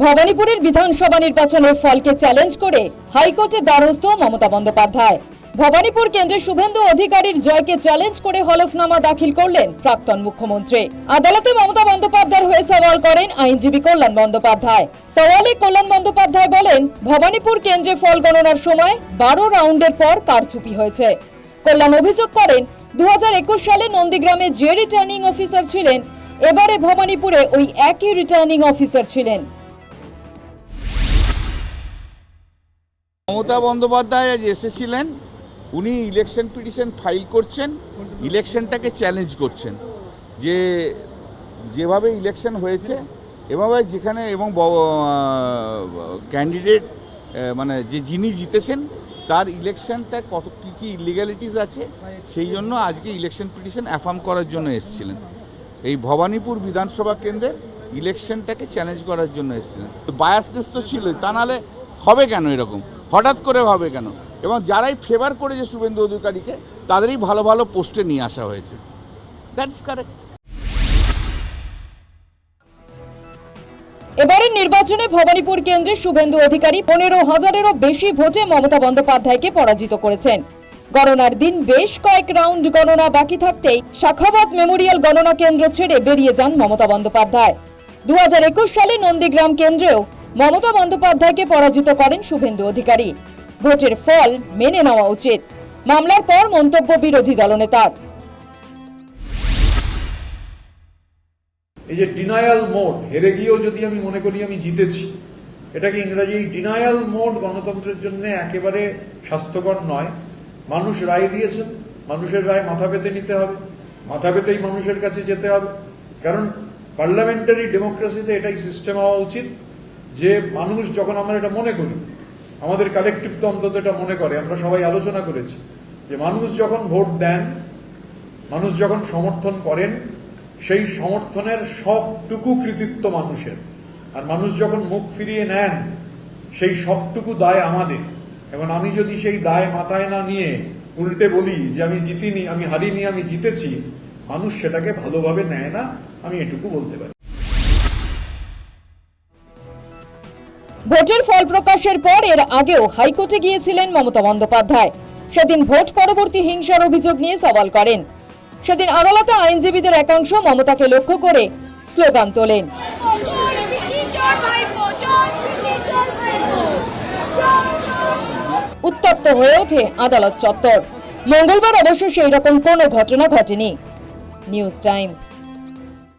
ভবানীপুরের বিধানসভা নির্বাচনের ফলকে চ্যালেঞ্জ করে হাইকোর্টে দ্বারস্থ মমতা বন্দ্যোপাধ্যায়। ভবানীপুর কেন্দ্রের শুভেন্দু অধিকারীর জয়কে চ্যালেঞ্জ করে হলফনামা দাখিল করলেন প্রাক্তন মুখ্যমন্ত্রী। আদালতে মমতা বন্দ্যোপাধ্যায়ের হয়ে সওয়াল করেন আইনজীবী কল্যাণ বন্দ্যোপাধ্যায়। সওয়ালে কল্যাণ বন্দ্যোপাধ্যায় বলেন, ভবানীপুর কেন্দ্রে ফল গণনার সময় 12 রাউন্ডের পর কারচুপি হয়েছে। কল্যাণ অভিযোগ করেন, 2021 সালে নন্দীগ্রামে যে রিটার্নিং অফিসার ছিলেন, এবারে ভবানীপুরে ওই একই রিটার্নিং অফিসার ছিলেন। মমতা বন্দ্যোপাধ্যায় আজ এসেছিলেন, উনি ইলেকশন পিটিশন ফাইল করছেন, ইলেকশনটাকে চ্যালেঞ্জ করছেন যে যেভাবে ইলেকশন হয়েছে এভাবে যেখানে এবং ক্যান্ডিডেট মানে যিনি জিতেছেন তার ইলেকশনটা কত কী কী ইলিগ্যালিটিস আছে, সেই জন্য আজকে ইলেকশন পিটিশন অ্যাফার্ম করার জন্য এসেছিলেন। এই ভবানীপুর বিধানসভা কেন্দ্রের ইলেকশনটাকে চ্যালেঞ্জ করার জন্য এসেছিলেন। বায়াসনেস তো ছিল, তা নাহলে হবে কেন এরকম, হঠাৎ করে হবে কেন? এবং যারাই ফেভার করেছে শুভেন্দু অধিকারীকে তাদেরই ভালো ভালো পোস্টে নিয়ে আসা হয়েছে। That's correct. এবারের নির্বাচনে ভবানীপুর কেন্দ্রে শুভেন্দু অধিকারী 15,000-এরও বেশি ভোটে মমতা বন্দ্যোপাধ্যায়কে পরাজিত করেছেন। গণনার দিন বেশ কয়েক রাউন্ড গণনা বাকি থাকতেই শাখাওয়াত মেমোরিয়াল গণনা কেন্দ্র ছেড়ে বেরিয়ে যান মমতা বন্দ্যোপাধ্যায়। 2021 সালে নন্দীগ্রাম কেন্দ্রেও মমতা বন্দ্যোপাধ্যায়কে পরাজিত করেন শুভেন্দু অধিকারী। ভোটের ফল মেনে নেওয়া উচিত, মামলার পর মন্তব্য বিরোধী দলনেতার। এই যে ডিনায়াল মোড, হেরে গিয়েও যদি আমি মনে করি আমি জিতেছি, এটাকে ইংরেজি ডিনায়াল মোড গণতন্ত্রের জন্য একেবারে স্বাস্থ্যকর নয়। মানুষ রায় দিয়েছেন, মানুষের রায় মাথা পেতে নিতে হবে, মাথা পেতেই মানুষের কাছে যেতে হবে। কারণ পার্লামেন্টারি ডেমোক্রেসিতে এটাই সিস্টেম হওয়া উচিত যে মানুষ যখন আমরা এটা মনে করি, আমাদের কালেকটিভ তো অন্তত এটা মনে করে, আমরা সবাই আলোচনা করেছি যে মানুষ যখন ভোট দেন, মানুষ যখন সমর্থন করেন, সেই সমর্থনের সবটুকু কৃতিত্ব মানুষের। আর মানুষ যখন মুখ ফিরিয়ে নেন, সেই সবটুকু দায় আমাদের। এবং আমি যদি সেই দায় মাথায় না নিয়ে উল্টে বলি যে আমি জিতিনি, আমি হারিনি, আমি জিতেছি, মানুষ সেটাকে ভালোভাবে নেয় না, আমি এটুকু বলতে পারি। ভোটের ফল প্রকাশের পর এর আগেও হাইকোর্টে গিয়েছিলেন মমতা বন্দ্যোপাধ্যায়। সেদিন ভোট পরবর্তী হিংসার অভিযোগ নিয়ে সওয়াল করেন। সেদিন আদালতে আইনজীবীদের একাংশ মমতাকে লক্ষ্য করে স্লোগান তোলেন। উত্তপ্ত হয়ে ওঠে আদালত চত্বর। মঙ্গলবার অবশ্য সেই রকম কোনো ঘটনা ঘটেনি। News time.